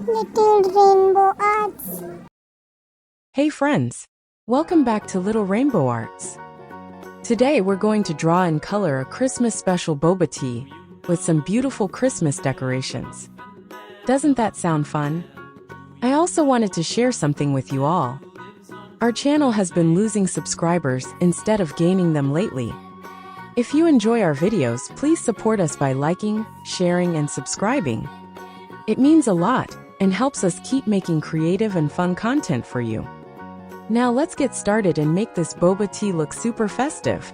Little Rainbow Arts. Hey friends! Welcome back to Little Rainbow Arts. Today we're going to draw and color a Christmas special boba tea with some beautiful Christmas decorations. Doesn't that sound fun? I also wanted to share something with you all. Our channel has been losing subscribers instead of gaining them lately. If you enjoy our videos, please support us by liking, sharing, and subscribing. It means a lot and helps us keep making creative and fun content for you. Now let's get started and make this boba tea look super festive.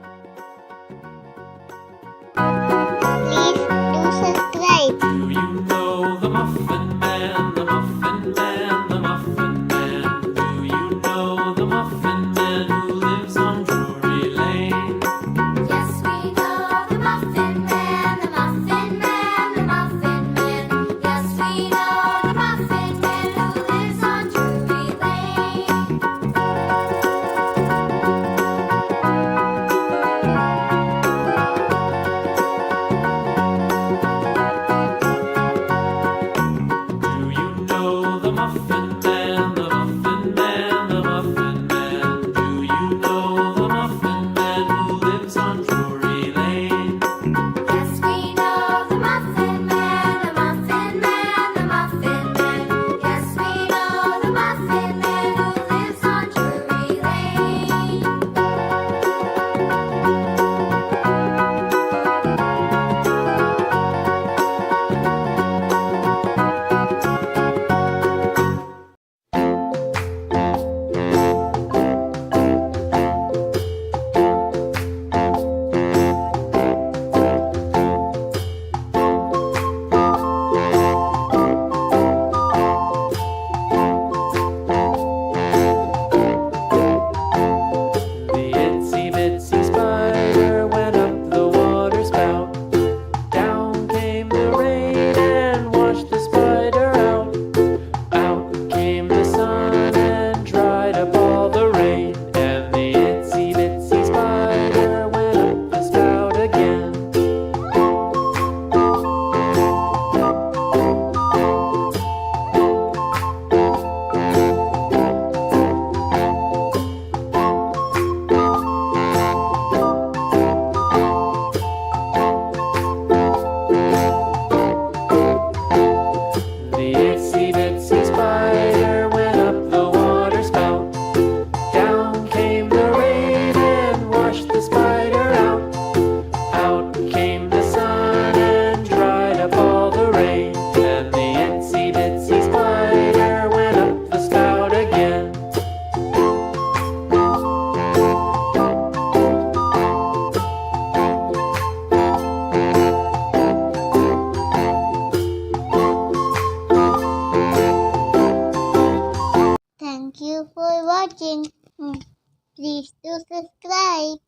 Please do subscribe. Do you know the Muffin Man, the Muffin Man, the Muffin Man? Do you know the Muffin Man who lives on Drury Lane? Yes, we know the Muffin Man, the Muffin Man, the Muffin Man. Yes, we know the Muffin Man who lives on Drury Lane. Do you know the Muffin Man, the Muffin Man, the Muffin Man? Do you know the Muffin Man who lives on Drury Lane? Yes, we know the Muffin Man, the Muffin Man, the Muffin Man. Yes, we know the Muffin Man who lives on Drury Lane. The itsy bitsy spider went up the water spout. Down came the rain and washed the spider out. Out came the sun and dried up all the rain. And the itsy bitsy spider went up the spout again. The itsy bitsy spider went up the water spout. Down came the rain and washed the spider out. Out came the sun and dried up all the rain. And the itsy bitsy spider went up the spout again. Thank you for watching. Please do subscribe.